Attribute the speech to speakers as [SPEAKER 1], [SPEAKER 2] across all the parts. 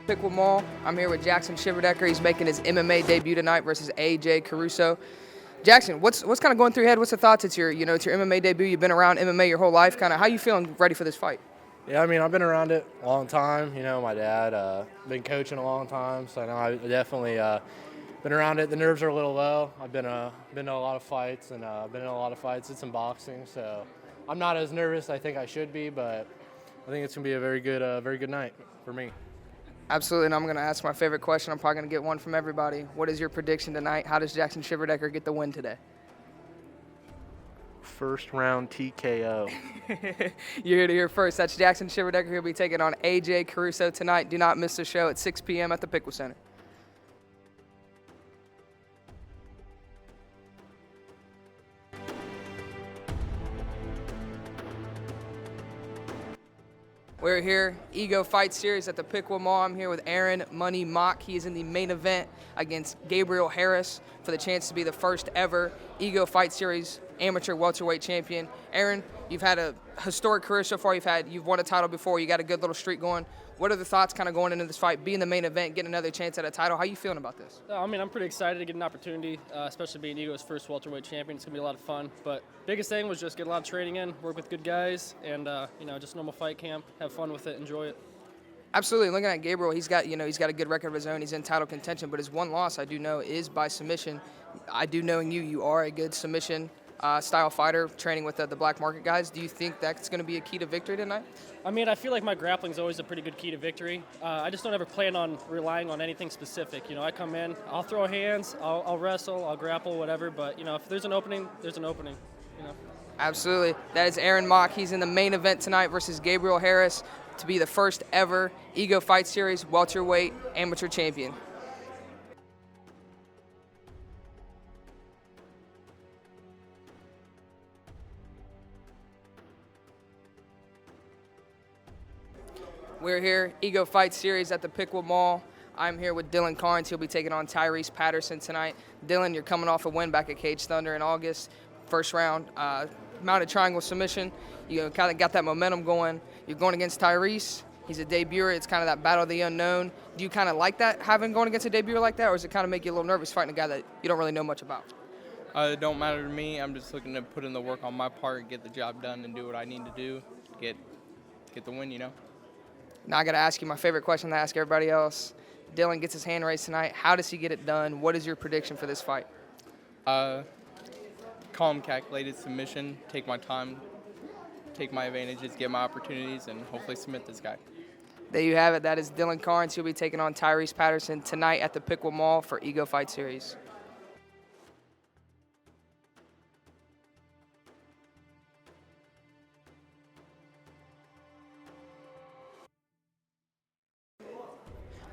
[SPEAKER 1] Piqua Mall. I'm here with Jackson Shiverdecker. He's making his MMA debut tonight versus AJ Caruso. Jackson, what's kind of going through your head? What's the thoughts? It's your MMA debut. You've been around MMA your whole life. Kind of how you feeling ready for this fight?
[SPEAKER 2] Yeah, I mean, I've been around it a long time. My dad been coaching a long time, so I know I definitely been around it. The nerves are a little low. I've been to a lot of fights and been in a lot of fights. Did some boxing, so I'm not as nervous as I think I should be, but I think it's gonna be a very good night for me.
[SPEAKER 1] Absolutely, and I'm going to ask my favorite question. I'm probably going to get one from everybody. What is your prediction tonight? How does Jackson Shiverdecker get the win today?
[SPEAKER 2] First round TKO.
[SPEAKER 1] You're here to hear first. That's Jackson Shiverdecker. He'll be taking on AJ Caruso tonight. Do not miss the show at 6 p.m. at the Piqua Center. We're here, Ego Fight Series at the Piqua Mall. I'm here with Aaron Money Mock. He is in the main event against Gabriel Harris for the chance to be the first ever Ego Fight Series amateur welterweight champion. Aaron, you've had a historic career so far. You've won a title before. You got a good little streak going. What are the thoughts kind of going into this fight, being the main event, getting another chance at a title? How are you feeling about this?
[SPEAKER 3] I mean, I'm pretty excited to get an opportunity, especially being Ego's first welterweight champion. It's going to be a lot of fun. But biggest thing was just get a lot of training in, work with good guys, and, just normal fight camp, have fun with it, enjoy it.
[SPEAKER 1] Absolutely. Looking at Gabriel, he's got a good record of his own. He's in title contention, but his one loss, I do know, is by submission. I do knowing you are a good submission style fighter, training with the black market guys. Do you think that's going to be a key to victory tonight?
[SPEAKER 3] I mean, I feel like my grappling is always a pretty good key to victory. I just don't ever plan on relying on anything specific. I come in, I'll throw hands, I'll wrestle, I'll grapple, whatever. But, if there's an opening, there's an opening.
[SPEAKER 1] Absolutely. That is Aaron Mock. He's in the main event tonight versus Gabriel Harris to be the first ever Ego Fight Series welterweight amateur champion. We're here, Ego Fight Series at the Piqua Mall. I'm here with Dylan Karns. He'll be taking on Tyrese Patterson tonight. Dylan, you're coming off a win back at Cage Thunder in August. First round, mounted triangle submission. You kind of got that momentum going. You're going against Tyrese. He's a debuter. It's kind of that battle of the unknown. Do you kind of like that, having going against a debuter like that, or does it kind of make you a little nervous fighting a guy that you don't really know much about?
[SPEAKER 4] It don't matter to me. I'm just looking to put in the work on my part, get the job done, and do what I need to do to get the win,
[SPEAKER 1] Now I got to ask you my favorite question to ask everybody else. Dylan gets his hand raised tonight. How does he get it done? What is your prediction for this fight?
[SPEAKER 4] Calm, calculated submission, take my time, take my advantages, get my opportunities, and hopefully submit this guy.
[SPEAKER 1] There you have it. That is Dylan Karns. He'll be taking on Tyrese Patterson tonight at the Piqua Mall for Ego Fight Series.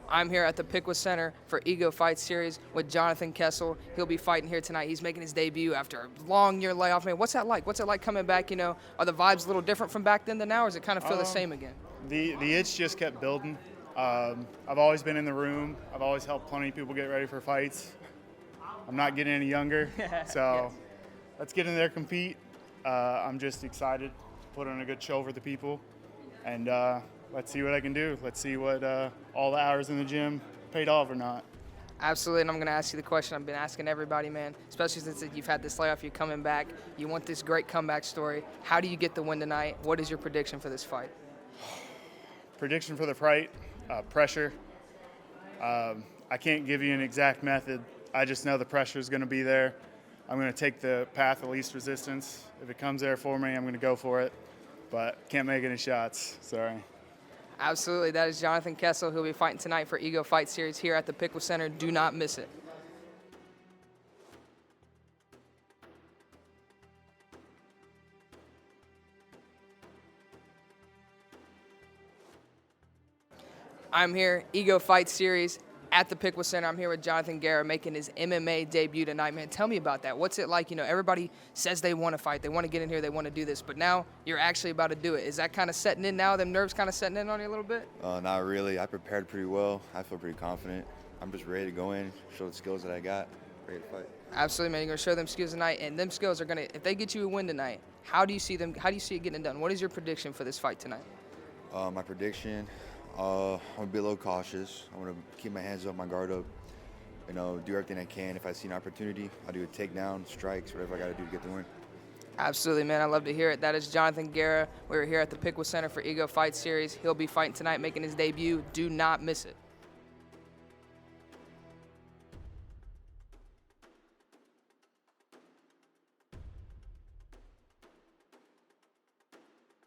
[SPEAKER 1] I'm here at the Piqua Center for Ego Fight Series with Johnathan Kessel. He'll be fighting here tonight. He's making his debut after a long year layoff. Man, what's that like? What's it like coming back? Are the vibes a little different from back then to now, or does it kind of feel the same again?
[SPEAKER 5] The itch just kept building. I've always been in the room. I've always helped plenty of people get ready for fights. I'm not getting any younger, so let's get in there, compete. I'm just excited to put on a good show for the people, and let's see what I can do. Let's see what all the hours in the gym paid off or not.
[SPEAKER 1] Absolutely, and I'm going to ask you the question I've been asking everybody, man, especially since you've had this layoff, you're coming back. You want this great comeback story. How do you get the win tonight? What is your prediction for this fight?
[SPEAKER 5] Prediction for the fight, pressure. I can't give you an exact method. I just know the pressure is going to be there. I'm going to take the path of least resistance. If it comes there for me, I'm going to go for it, but can't make any shots. Sorry.
[SPEAKER 1] Absolutely. That is Johnathan Kessel, who will be fighting tonight for Ego Fight Series here at the Piqua Center. Do not miss it. I'm here, Ego Fight Series at the Piqua Center. I'm here with Jayden Guerra making his MMA debut tonight. Man, tell me about that. What's it like? Everybody says they want to fight. They want to get in here. They want to do this. But now you're actually about to do it. Is that kind of setting in now? Them nerves kind of setting in on you a little bit?
[SPEAKER 6] Not really. I prepared pretty well. I feel pretty confident. I'm just ready to go in, show the skills that I got, ready to fight.
[SPEAKER 1] Absolutely, man. You're going to show them skills tonight. And them skills are going to, if they get you a win tonight, how do you see it getting it done? What is your prediction for this fight tonight?
[SPEAKER 6] My prediction, I'm gonna be a little cautious. I want to keep my hands up, my guard up. You know, do everything I can. If I see an opportunity, I'll do a takedown, strikes, whatever I got to do to get the win.
[SPEAKER 1] Absolutely, man. I love to hear it. That is Johnathan Guerra. We're here at the Piqua Center for Ego Fight Series. He'll be fighting tonight, making his debut. Do not miss it.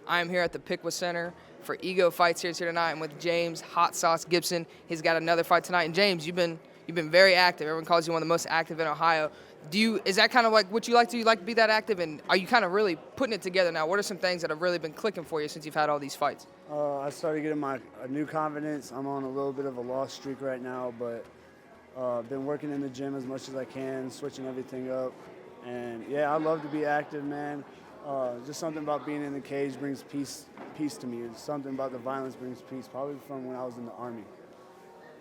[SPEAKER 1] I'm here at the Piqua Center for Ego Fight Series here tonight. I'm with James Hot Sauce Gibson. He's got another fight tonight. And James, you've been very active. Everyone calls you one of the most active in Ohio. Is that kind of like what you like to do? You like to be that active, and are you kind of really putting it together now? What are some things that have really been clicking for you since you've had all these fights?
[SPEAKER 7] I started getting a new confidence. I'm on a little bit of a loss streak right now, but been working in the gym as much as I can, switching everything up. And yeah, I love to be active, man. Just something about being in the cage brings peace to me. Something about the violence brings peace, probably from when I was in the Army.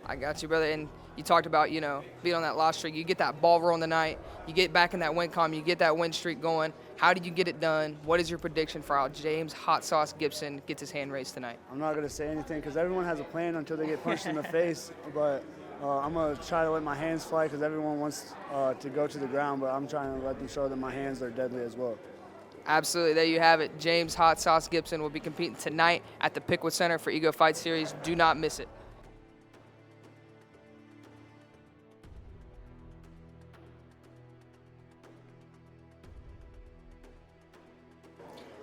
[SPEAKER 1] I got you, brother. And you talked about, being on that loss streak. You get that ball rolling tonight. You get back in that win column. You get that win streak going. How did you get it done? What is your prediction for how James Hot Sauce Gibson gets his hand raised tonight?
[SPEAKER 7] I'm not going to say anything because everyone has a plan until they get punched in the face. But I'm going to try to let my hands fly because everyone wants to go to the ground. But I'm trying to let them show that my hands are deadly as well.
[SPEAKER 1] Absolutely. There you have it. James Hot Sauce Gibson will be competing tonight at the Piqua Center for Ego Fight Series. Do not miss it.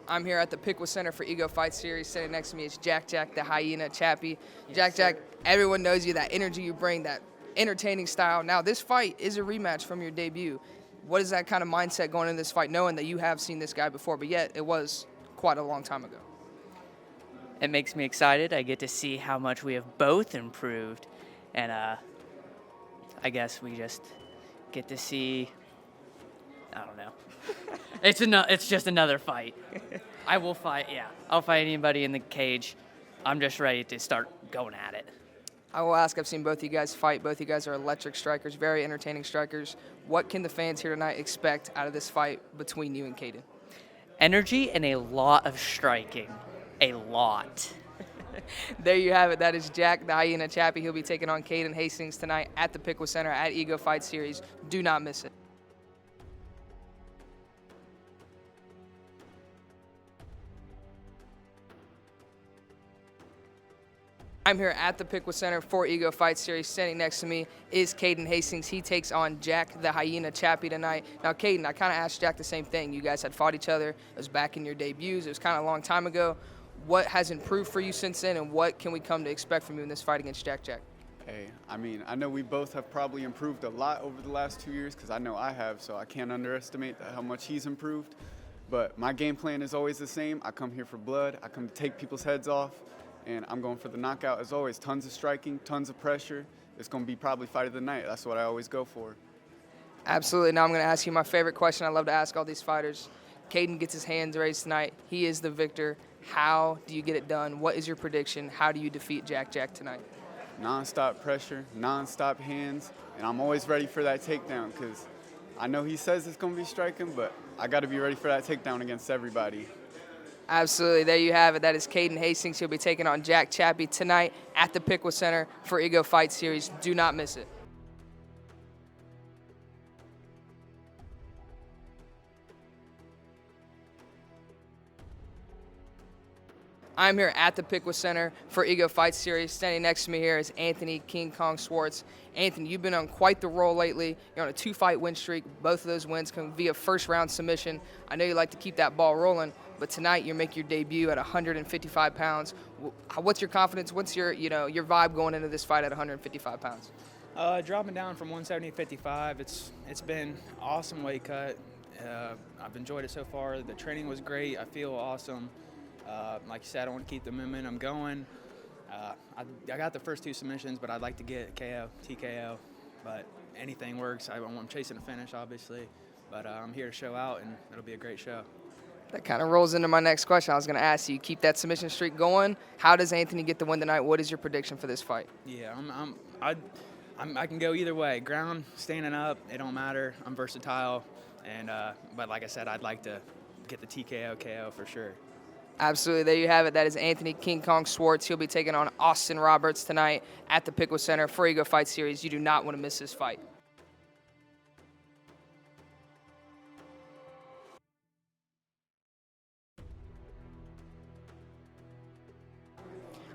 [SPEAKER 1] I'm here at the Piqua Center for Ego Fight Series. Sitting next to me is Jack the Hyena Chappie.
[SPEAKER 3] Yes,
[SPEAKER 1] Jack, everyone knows you, that energy you bring, that entertaining style. Now, this fight is a rematch from your debut. What is that kind of mindset going into this fight, knowing that you have seen this guy before, but yet it was quite a long time ago?
[SPEAKER 8] It makes me excited. I get to see how much we have both improved. And I guess we just get to see, I don't know. It's just another fight. I will fight, yeah. I'll fight anybody in the cage. I'm just ready to start going at it.
[SPEAKER 1] I will ask, I've seen both of you guys fight. Both of you guys are electric strikers, very entertaining strikers. What can the fans here tonight expect out of this fight between you and Kaiden?
[SPEAKER 8] Energy and a lot of striking. A lot.
[SPEAKER 1] There you have it. That is Jack the Hyena Chappie. He'll be taking on Kaiden Hastings tonight at the Piqua Center at Ego Fight Series. Do not miss it. I'm here at the Piqua Center for Ego Fight Series. Standing next to me is Kaiden Hastings. He takes on Jack the Hyena Chappie tonight. Now, Kaiden, I kind of asked Jack the same thing. You guys had fought each other. It was back in your debuts. It was kind of a long time ago. What has improved for you since then, and what can we come to expect from you in this fight against Jack?
[SPEAKER 9] Hey, I know we both have probably improved a lot over the last 2 years because I know I have, so I can't underestimate how much he's improved. But my game plan is always the same. I come here for blood. I come to take people's heads off. And I'm going for the knockout as always. Tons of striking, tons of pressure. It's going to be probably fight of the night. That's what I always go for.
[SPEAKER 1] Absolutely. Now I'm going to ask you my favorite question I love to ask all these fighters. Kaiden gets his hands raised tonight. He is the victor. How do you get it done? What is your prediction? How do you defeat Jack tonight?
[SPEAKER 9] Non-stop pressure, non-stop hands, and I'm always ready for that takedown because I know he says it's going to be striking, but I got to be ready for that takedown against everybody.
[SPEAKER 1] Absolutely. There you have it. That is Kaiden Hastings. He'll be taking on Jack Chappie tonight at the Piqua Center for Ego Fight Series. Do not miss it. I'm here at the Piqua Center for Ego Fight Series. Standing next to me here is Anthony King Kong Swartz. Anthony, you've been on quite the roll lately. You're on a 2-fight win streak. Both of those wins come via first-round submission. I know you like to keep that ball rolling, but tonight you make your debut at 155 pounds. What's your confidence? What's your vibe going into this fight at 155 pounds?
[SPEAKER 10] Dropping down from 170 to 55, it's been awesome weight cut. I've enjoyed it so far. The training was great. I feel awesome. Like you said, I want to keep the momentum going. I got the first 2 submissions, but I'd like to get KO, TKO. But anything works. I'm chasing a finish, obviously. But I'm here to show out, and it'll be a great show.
[SPEAKER 1] That kind of rolls into my next question. I was going to ask you, keep that submission streak going. How does Anthony get the win tonight? What is your prediction for this fight?
[SPEAKER 10] Yeah, I can go either way. Ground, standing up, it don't matter. I'm versatile. And but like I said, I'd like to get the TKO, KO for sure.
[SPEAKER 1] Absolutely. There you have it. That is Anthony King Kong Swartz. He'll be taking on Austin Roberts tonight at the Piqua Center for Ego Fight Series. You do not want to miss this fight.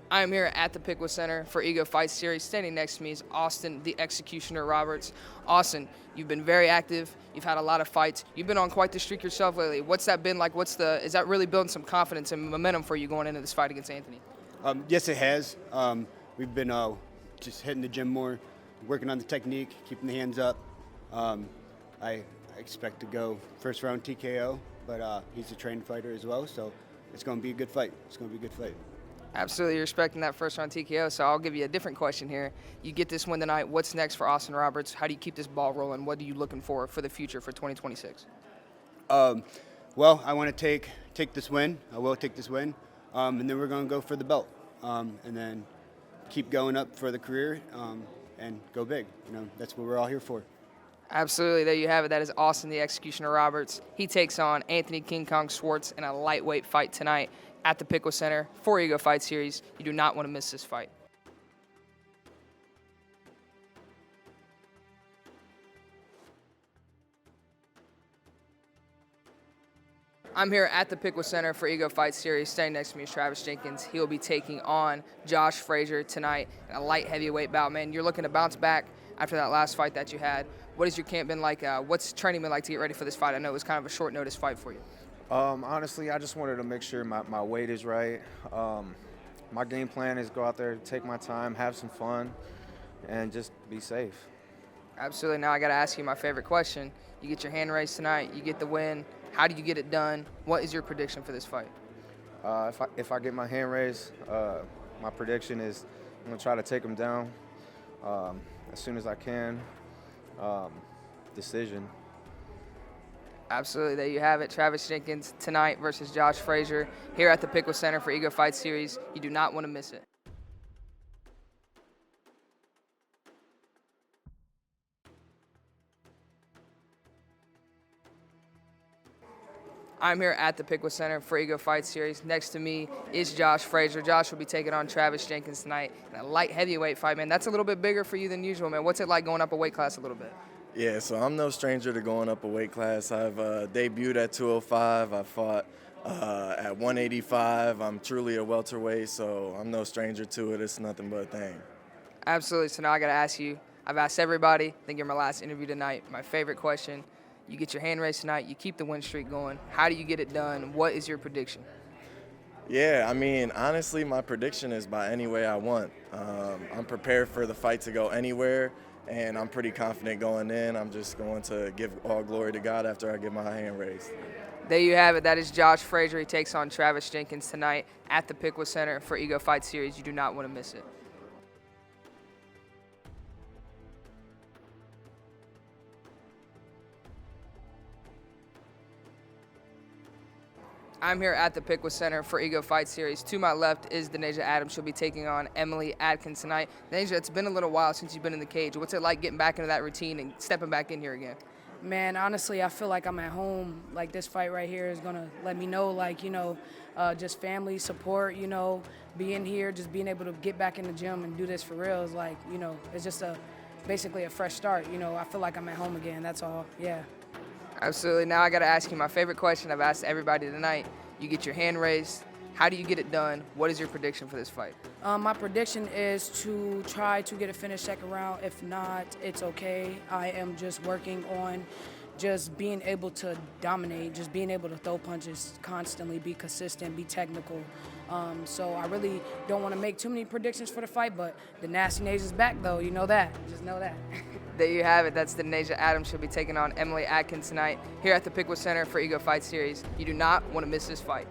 [SPEAKER 1] I am here at the Piqua Center for Ego Fight Series. Standing next to me is Austin, the Executioner Roberts. Austin, you've been very active. You've had a lot of fights. You've been on quite the streak yourself lately. What's that been like? Is that really building some confidence and momentum for you going into this fight against Anthony?
[SPEAKER 11] Yes, it has. We've been just hitting the gym more, working on the technique, keeping the hands up. I expect to go first round TKO, but he's a trained fighter as well, so it's going to be a good fight. It's going to be a good fight.
[SPEAKER 1] Absolutely, you're expecting that first round TKO, so I'll give you a different question here. You get this win tonight. What's next for Austin Roberts? How do you keep this ball rolling? What are you looking for the future for 2026?
[SPEAKER 11] Well, I want to take this win. I will take this win, and then we're going to go for the belt, and then keep going up for the career and go big. That's what we're all here for.
[SPEAKER 1] Absolutely, there you have it. That is Austin, the Executioner Roberts. He takes on Anthony King Kong Swartz in a lightweight fight tonight at the Piqua Center for Ego Fight Series. You do not want to miss this fight. I'm here at the Piqua Center for Ego Fight Series. Standing next to me is Travis Jenkins. He will be taking on Josh Frazier tonight in a light heavyweight bout. Man, you're looking to bounce back after that last fight that you had. What has your camp been like? What's training been like to get ready for this fight? I know it was kind of a short notice fight for you.
[SPEAKER 12] Honestly, I just wanted to make sure my weight is right. My game plan is go out there, take my time, have some fun, and just be safe.
[SPEAKER 1] Absolutely. Now I got to ask you my favorite question. You get your hand raised tonight. You get the win. How do you get it done? What is your prediction for this fight?
[SPEAKER 12] If I get my hand raised, my prediction is I'm going to try to take him down as soon as I can. Decision.
[SPEAKER 1] Absolutely. There you have it. Travis Jenkins tonight versus Josh Frazier here at the Piqua Center for Ego Fight Series. You do not want to miss it. I'm here at the Piqua Center for Ego Fight Series. Next to me is Josh Frazier. Josh will be taking on Travis Jenkins tonight in a light heavyweight fight, man. That's a little bit bigger for you than usual, man. What's it like going up a weight class a little bit?
[SPEAKER 13] Yeah, so I'm no stranger to going up a weight class. I've debuted at 205. I fought at 185. I'm truly a welterweight, so I'm no stranger to it. It's nothing but a thing.
[SPEAKER 1] Absolutely. So now I got to ask you. I've asked everybody. I think you're my last interview tonight. My favorite question. You get your hand raised tonight. You keep the win streak going. How do you get it done? What is your prediction?
[SPEAKER 13] Yeah, I mean, honestly, my prediction is by any way I want. I'm prepared for the fight to go anywhere, and I'm pretty confident going in. I'm just going to give all glory to God after I get my hand raised.
[SPEAKER 1] There you have it. That is Josh Frazier. He takes on Travis Jenkins tonight at the Piqua Center for Ego Fight Series. You do not want to miss it. I'm here at the Piqua Center for Ego Fight Series. To my left is Denasia Adams. She'll be taking on Emily Adkins tonight. Denasia, it's been a little while since you've been in the cage. What's it like getting back into that routine and stepping back in here again?
[SPEAKER 14] Man, honestly, I feel like I'm at home. Like, this fight right here is going to let me know, like, just family support, being here, just being able to get back in the gym and do this for real is like, it's just basically a fresh start. I feel like I'm at home again. That's all. Yeah.
[SPEAKER 1] Absolutely. Now I got to ask you my favorite question I've asked everybody tonight. You get your hand raised. How do you get it done? What is your prediction for this fight?
[SPEAKER 14] My prediction is to try to get a finish second round. If not, it's okay. I am just working on just being able to dominate, just being able to throw punches constantly, be consistent, be technical. So I really don't want to make too many predictions for the fight, but the Nasty Nays is back, though. You know that. Just know that.
[SPEAKER 1] There you have it. That's Denasia Adams. She'll be taking on Emily Adkins tonight here at the Piqua Center for Ego Fight Series. You do not want to miss this fight.